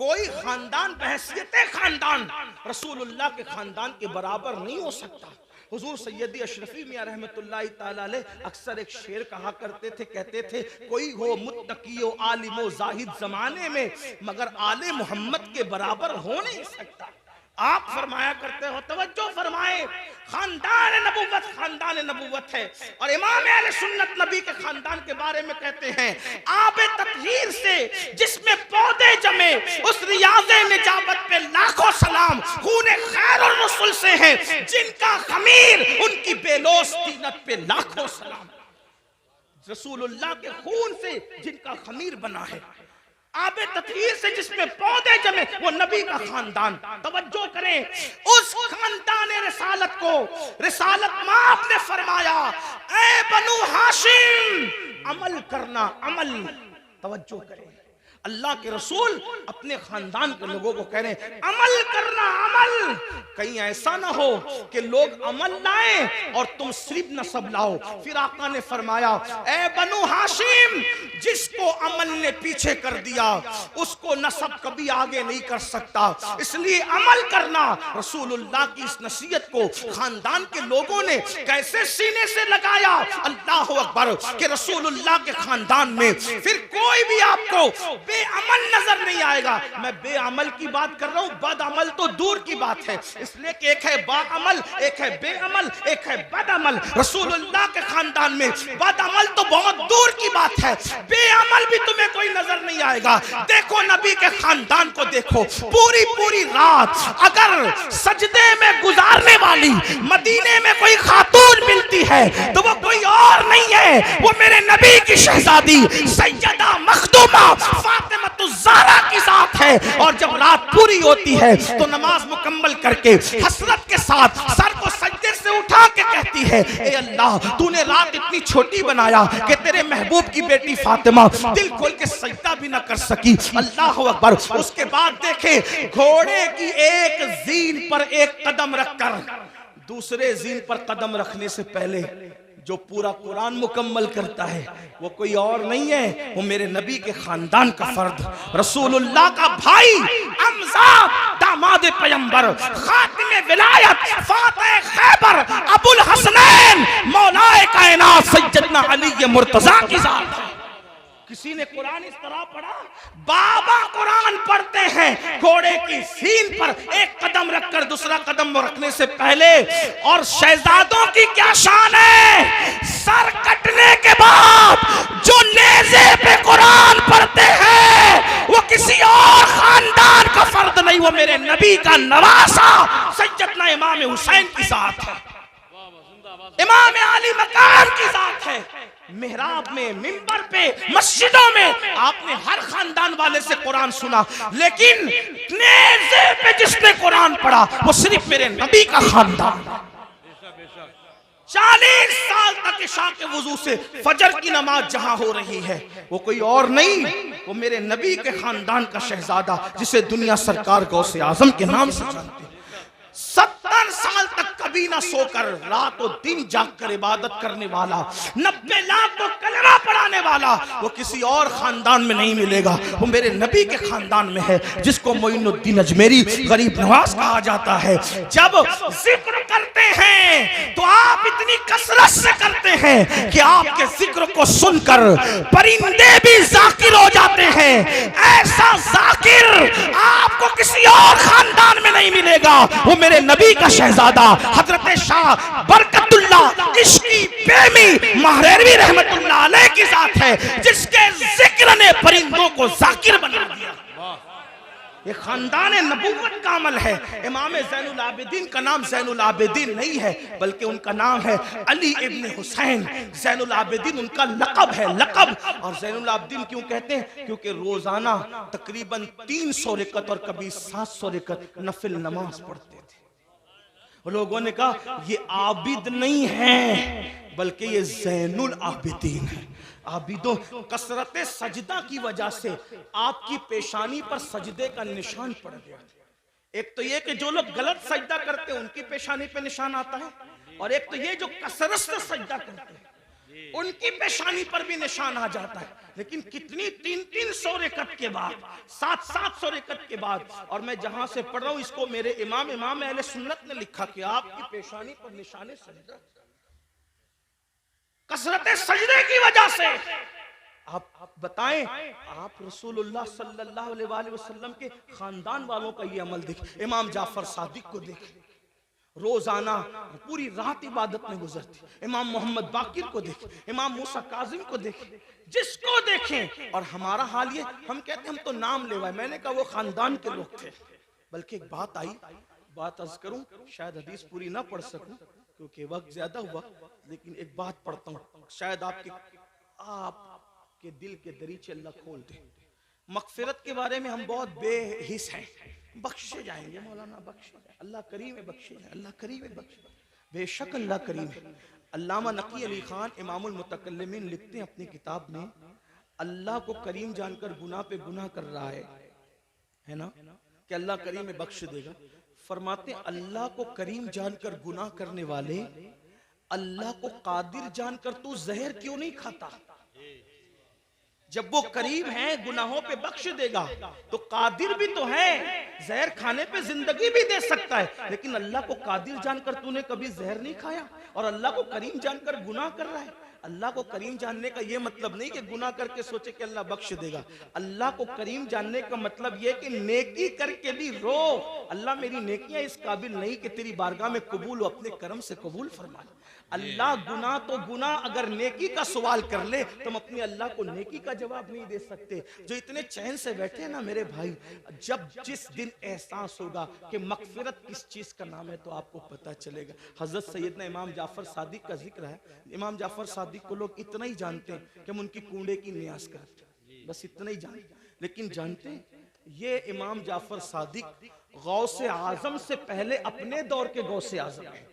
कोई खानदान बहैसियत खानदान रसूलुल्लाह के खानदान के बराबर नहीं हो सकता। हुजूर सैयदी अशरफी मियां रहमतुल्लाहि ताला अलैह अक्सर एक शेर कहा करते थे, कहते थे कोई हो मुत्तकी आलिम जाहिद जमाने में मगर आले मोहम्मद के बराबर हो नहीं सकता। आप फरमाया करते हो, तवज्जो फरमाए, खानदान नबूवत है और इमाम अहले सुन्नत नबी के खानदान के बारे में कहते हैं आबे तत्हीर से जिसमें पौधे जमे उस रियाज़े निजाबत पे लाखों सलाम। खूने खैरुर रसूल से है जिनका खमीर उनकी बेलोस तीनत पे लाखों सलाम। रसूलुल्लाह के खून से जिनका खमीर बना है, आबे तत्हीर से जिसमें पौधे जमे, वो नबी का खानदान। तवज्जो करें, उस खानदान रिसालत को रिसालत माप ने फरमाया ऐ बनु हाशिम अमल करना, अमल। तवज्जो करें, अल्लाह के रसूल अपने खानदान के लोगों को कह रहे हैं अमल करना, अमल। कहीं ऐसा ना हो कि लोग अमल लाएं और तुम सिर्फ नसब लाओ। फिर आका ने फरमाया ए बनु हाशिम, जिसको अमल ने पीछे कर दिया उसको नसब कभी आगे नहीं कर सकता, इसलिए अमल करना। रसूलुल्लाह की इस नसीहत को खानदान के लोगों ने कैसे सीने से लगाया, अल्लाह अकबर, कि रसूलुल्लाह के खानदान में फिर कोई भी आपको बेअमल नजर नहीं आएगा। मैं बेअमल की बात कर रहा हूं, बदअमल तो दूर की बात है, इसलिए कि एक है बाअमल, एक है बेअमल, एक है बदअमल। रसूलुल्लाह के खानदान में बदअमल तो बहुत दूर की बात है, बेअमल भी तुम्हें कोई नजर नहीं आएगा। देखो नबी के खानदान को देखो, पूरी पूरी रात अगर सजदे में गुजारने वाली मदीने में कोई खातून मिलती है तो वो कोई और नहीं है, वो मेरे नबी की शहजादी सैयदा मखदूमा ज़हरा की जात है। और जब रात पूरी होती है तो नमाज मुकम्मल करके हसरत के साथ सर को सजदे से उठा के कहती है ए अल्लाह, तूने रात इतनी छोटी बनाया कि तेरे महबूब की बेटी फातिमा दिल खोल के सजदा भी ना कर सकी। अल्लाह अकबर। उसके बाद देखे घोड़े की एक जीन पर एक कदम रखकर दूसरे जीन पर कदम रखने से पहले जो पूरा कुरान मुकम्मल करता है वो कोई और नहीं है, वो मेरे नबी के खानदान का फर्द, रसूलुल्लाह का भाई हमजा दामाद पैगंबर खातिमे विलायत फातिह खैबर अबुल हसनैन मौलाए कायनात सैयदना अली मुर्तजा की जात है। किसी ने कुरान इस तरह पढ़ा, बाबा कुरान पढ़ते हैं घोड़े की सीन पर एक कदम रखकर दूसरा कदम रखने से पहले। और शहजादों की क्या शान है, सर कटने के बाद जो नेज़े पे कुरान पढ़ते हैं वो किसी और खानदान का फर्द नहीं, वो मेरे नबी का नवासा सैयदना इमाम हुसैन की जात है, इमाम अली मकाम की जात है। मेहराब में, मिंबर पे, मस्जिदों में आपने हर खानदान वाले से कुरान सुना, लेकिन नेज़े पे जिसने कुरान पढ़ा वो सिर्फ मेरे नबी का खानदान। 40 साल तक इशा के वुजू से फजर की नमाज जहां हो रही है वो कोई और नहीं, वो मेरे नबी के खानदान का शहजादा जिसे दुनिया सरकार गौसे आजम के नाम से जानती है। 70 साल तक कभी ना सोकर रात और दिन जागकर इबादत करने वाला, 90 लाख को कलमा पढ़ाने वाला, वो किसी और खानदान में नहीं मिलेगा, वो मेरे नबी के खानदान में है, जिसको मोइनुद्दीन अजमेरी गरीब नवाज कहा जाता है। जब जिक्र करते हैं तो आप इतनी कसरत से करते हैं कि आपके जिक्र को सुनकर परिंदे भी जाकिर हो जाते हैं। ऐसा जाकिर आपको किसी और खानदान में नहीं मिलेगा, वो मेरे नबी का शहजादा हजरत शाह बरकतुल्लाह इश्की प्रेमी महरेरवी रहमतुल्लाह अलैह की जात है, जिसके जिक्र ने परिंदों को जाकिर बना दिया। ये खानदान नबूवत का अमल है। इमाम ज़ैनुल आबिदीन का नाम ज़ैनुल आबिदीन नहीं है, बल्कि उनका नाम है अली इब्न हुसैन। ज़ैनुल आबिदीन उनका लक़ब है, लक़ब। और ज़ैनुल आबिदीन क्यों कहते हैं? क्योंकि रोजाना तकरीबन 300 रकअत और कभी 700 रकअत नफिल नमाज पढ़ते थे। लोगों ने कहा ये आबिद नहीं है बल्कि ये ज़ैनुल आबिदीन है। आबिदों, कसरत सजदा की वजह से आपकी पेशानी पर सजदे का निशान पड़ गया। एक तो ये कि जो लोग गलत सजदा करते हैं उनकी पेशानी पे निशान आता है, और एक तो ये जो कसरत से सजदा करते हैं। उनकी पेशानी पर भी निशान आ जाता है। लेकिन कितनी 300 रकत के बाद, 700 रकत के बाद, और मैं जहां से पढ़ रहा हूं इसको मेरे इमाम अहले सुन्नत ने लिखा कि आपकी पेशानी पर निशाने सजदा, कसरत सजदे की वजह से। आप बताएं, आप रसूलुल्लाह सल्लल्लाहु अलैहि वसल्लम के खानदान वालों का ये अमल देखें। इमाम जाफर सादिक को देखें, रोजाना पूरी रात इबादत में गुजरती। इमाम मोहम्मद बाकिर को देखें, इमाम मूसा काजिम को देखें, जिसको देखें। और हमारा हाल ये, हम कहते हैं हम तो नाम लेवाए, मैंने कहा वो खानदान के लोग थे। बल्कि एक बात आई, बात अर्ज करूं, शायद हदीस पूरी ना पढ़ सकूं क्योंकि वक्त ज्यादा हुआ, लेकिन एक बात पढ़ता हूं, शायद आपके दिल के दरीचे अल्लाह खोल दे। मगफिरत के बारे में हम बहुत बेहिस हैं, बख्शे जाएंगे, मौलाना बख्शे जाए, अल्लाह करीम है, बख्शे जाए, अल्लाह करीम है, बख्शे, बेशक अल्लाह करीम है। अल्लामा नकी अली खान इमामुल मुतकल्लिमीन लिखते हैं अपनी किताब में, अल्लाह को करीम जानकर गुनाह पे गुनाह कर रहा है ना, कि अल्लाह करीम है, बख्श देगा। फरमाते हैं अल्लाह को करीम जानकर गुनाह करने वाले, अल्लाह को कादिर जानकर तू जहर क्यों नहीं खाता? जब वो करीम है, गुनाहों पे बख्श देगा, तो कादिर भी तो है, जहर खाने पे जिंदगी भी दे सकता है। लेकिन अल्लाह को कादिर जानकर तूने कभी जहर नहीं खाया, और अल्लाह को करीम जानकर गुनाह कर रहा है। अल्लाह को करीम जानने का ये मतलब नहीं कि गुनाह करके सोचे कि अल्लाह बख्श देगा। अल्लाह को करीम जानने का मतलब ये कि नेकी करके भी रो, अल्लाह मेरी नेकियां इस काबिल नहीं कि तेरी बारगाह में कबूल हो, अपने करम से कबूल फरमा। अल्लाह गुनाह तो गुनाह, अगर नेकी का सवाल कर ले तो हम अपने अल्लाह को नेकी का जवाब नहीं दे सकते। जो इतने चैन से बैठे हैं ना मेरे भाई, जब जिस दिन एहसास होगा कि मगफिरत किस चीज का नाम है तो आपको पता चलेगा। हजरत सैयदना इमाम जाफर सादिक का जिक्र है। इमाम जाफर सादिक को लोग इतना ही जानते हैं कि हम उनकी कूड़े की नियाज करते हैं, बस इतना ही जानते। लेकिन जानते हैं ये इमाम जाफर सादिक गौसे आजम से पहले अपने दौर के गौसे आजम है।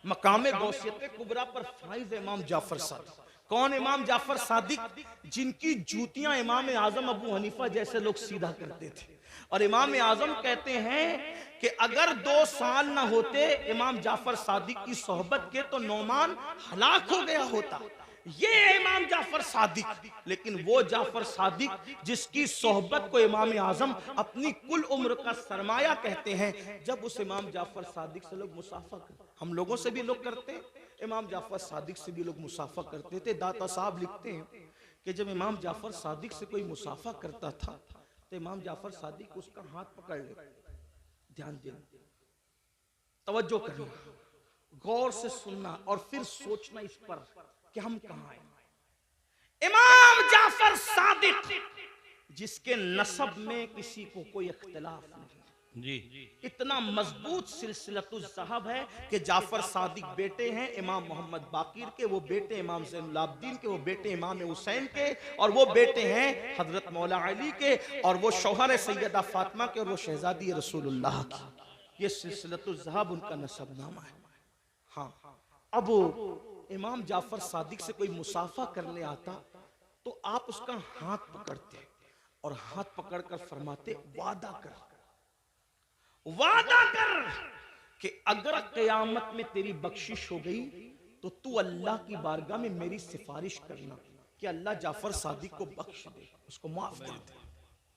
मकामे गौसियत कुबरा पर फाइज इमाम जाफर सादिक। कौन इमाम जाफर सादिक? जिनकी जूतियां इमाम आजम अबू हनीफा जैसे लोग सीधा करते थे। और इमाम आजम कहते हैं कि अगर 2 साल ना होते इमाम जाफर सादिक की सोहबत के तो नौमान हलाक हो गया होता। ये इमाम जाफर सादिक। लेकिन वो जाफर सादिक जिसकी सोहबत को इमाम आजम अपनी कुल उम्र का सरमाया कहते हैं, जब उस इमाम जाफर सादिक से लोग मुसाफा करते, हम लोगों से भी लोग करते हैं, इमाम जाफर सादिक से भी लोग मुसाफा करते थे। दाता साहब लिखते हैं कि जब इमाम जाफर सादिक से कोई मुसाफा करता था तो इमाम जाफर सादिक उसका हाथ पकड़ ले, ध्यान देना, तवज्जो करना, गौर से सुनना और फिर सोचना इस पर कि हम कहां हैं। इमाम जाफर सादिक जिसके नसब में किसी को कोई इख्तिलाफ नहीं जी, इतना मजबूत सिलसिलतुज़्ज़हब है कि जाफर सादिक बेटे हैं इमाम मोहम्मद बाकिर के, वो बेटे इमाम ज़ैनुल आबिदीन के, वो बेटे इमाम हुसैन के, और वो बेटे हैं हजरत मौला अली के, और वो शौहर सैयदा फातिमा के, और वो शहजादी रसूलुल्लाह की। ये सिलसिलतुज़्ज़हब उनका नसबनामा है। हाँ, अब इमाम जाफर सादिक से कोई मुसाफा करने आता तो आप उसका हाथ पकड़ते और हाथ पकड़कर फरमाते वादा कर, वादा कर कि अगर क़यामत में तेरी बख्शिश हो गई तो तू अल्लाह की बारगाह में मेरी सिफारिश करना कि अल्लाह जाफर सादिक को बख्श दे, उसको माफ कर दे।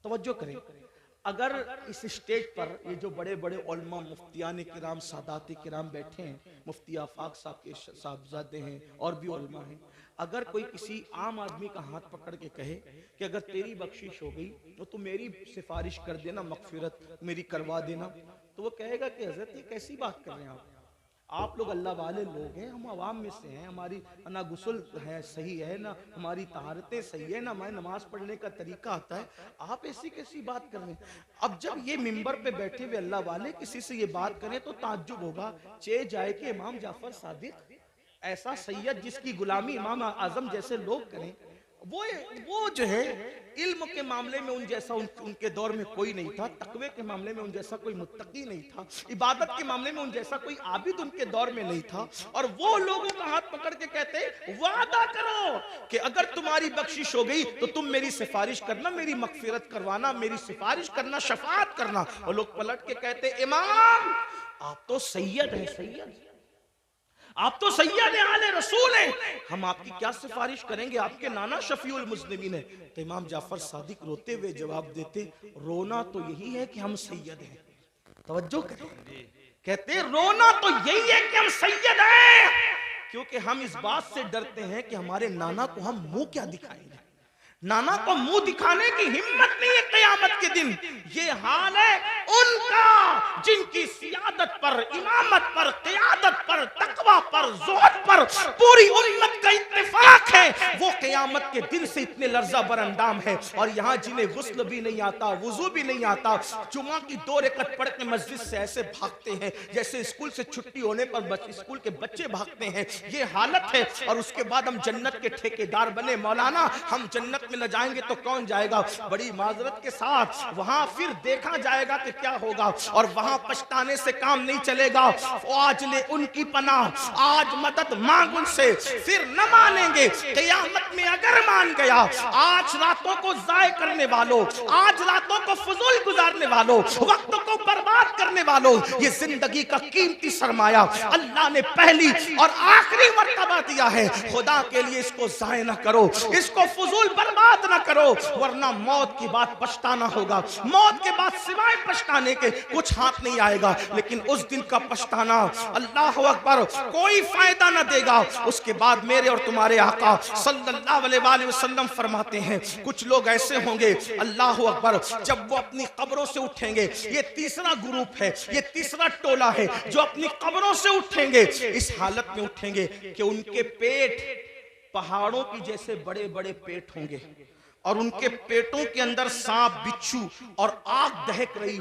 तवज्जो करें, अगर इस स्टेज पर ये जो बड़े बड़े उलमा मुफ्तियान किराम सादात किराम बैठे हैं, मुफ्ती आफाक साहब के साहबजादे हैं और भी उलमा हैं, अगर कोई किसी आम आदमी का हाथ पकड़ के कहे कि अगर तेरी बख्शिश हो गई तो तू मेरी सिफारिश कर देना, मगफिरत मेरी करवा देना, तो वो कहेगा कि हजरत ये कैसी बात कर रहे हैं आप लोग अल्लाह वाले लोग हैं, हम आवाम में से हैं, हमारी ना गुस्ल है सही है, ना हमारी तहारतें सही है, ना हमारे नमाज पढ़ने का तरीका आता है, आप ऐसी कैसी बात कर रहे हैं। अब जब ये मिंबर पे बैठे हुए अल्लाह वाले किसी से ये बात करें तो ताज्जुब होगा, चे जाए कि इमाम जाफर सादिक ऐसा सैयद जिसकी गुलामी इमाम आजम जैसे लोग करें, वो जो है इल्म के मामले में उन जैसा उनके दौर में कोई नहीं था, तकवे के मामले में उन जैसा कोई मुत्तकी नहीं था, इबादत के मामले में उन जैसा कोई आबिद उनके दौर में नहीं था, और वो लोगों का हाथ पकड़ के कहते वादा करो कि अगर तुम्हारी बख्शिश हो गई तो तुम मेरी सिफारिश करना, मेरी मगफिरत करवाना, मेरी सिफारिश करना, शफाअत करना। और लोग पलट के कहते इमाम आप तो सैयद है, सैयद आप तो सैयद आले रसूल हैं, हम आपकी क्या सिफारिश करेंगे, आपके नाना शफीउल मुज़निबीन है। तो इमाम जाफर सादिक रोते हुए जवाब देते, रोना तो यही है कि हम सैयद हैं। तवज्जो करें, कहते रोना तो यही है कि हम सैयद हैं, क्योंकि हम इस बात से डरते हैं कि हमारे नाना को हम मुंह क्या दिखाएंगे। नाना को मुंह दिखाने की हिम्मत नहीं है क़यामत के दिन। ये हाल है उनका जिनकी सियादत पर, इमामत पर, क़यादत पर, तकवा पर, ज़ुहद पर पूरी उम्मत का इत्तिफाक है। वो क़यामत के दिन से इतने लर्जा बरअंदाम है। और यहाँ जिन्हें गुस्ल भी नहीं आता, वुजू भी नहीं आता, जुमा की 2 रकअत पढ़ के मस्जिद से ऐसे भागते हैं जैसे स्कूल से छुट्टी होने पर स्कूल के बच्चे भागते हैं, ये हालत है। और उसके बाद हम जन्नत के ठेकेदार बने, मौलाना हम जन्नत में न जाएंगे तो कौन जाएगा। बड़ी माजरत के साथ वहां फिर देखा जाएगा कि क्या होगा, और वहां पछताने से काम नहीं चलेगा। आज ले उनकी पनाह, आज मदद मांग उनसे, फिर न मानेंगे क़यामत में अगर मान गया। आज रातों को जाय करने वालों, आज रातों को फजूल गुजारने वालों, वक्त को बर्बाद करने वालों, ये जिंदगी का कीमती सरमाया अल्लाह ने पहली और आखिरी मर्तबा दिया है। खुदा के लिए इसको जाय न करो, इसको फजूल बर्बाद न करो, वरना मौत की बात पछताना होगा। मौत के बाद सिवाय पछताने के कुछ हाथ नहीं आएगा। लेकिन उस दिन का पछताना, अल्लाह अकबर, कोई फायदा न देगा। उसके बाद मेरे और तुम्हारे आका सल्लल्लाहु अलैहि वसल्लम फरमाते हैं, कुछ लोग ऐसे होंगे, अल्लाह अकबर, जब वो अपनी कब्रों से उठेंगे, ये तीसरा ग्रुप है, ये तीसरा टोला है जो अपनी कब्रों से उठेंगे, इस हालत में उठेंगे कि उनके पेट पहाड़ों की जैसे बड़े बड़े पेट होंगे, और उनके पेटों के अंदर सांप, बिच्छू और आग दहक रही हो।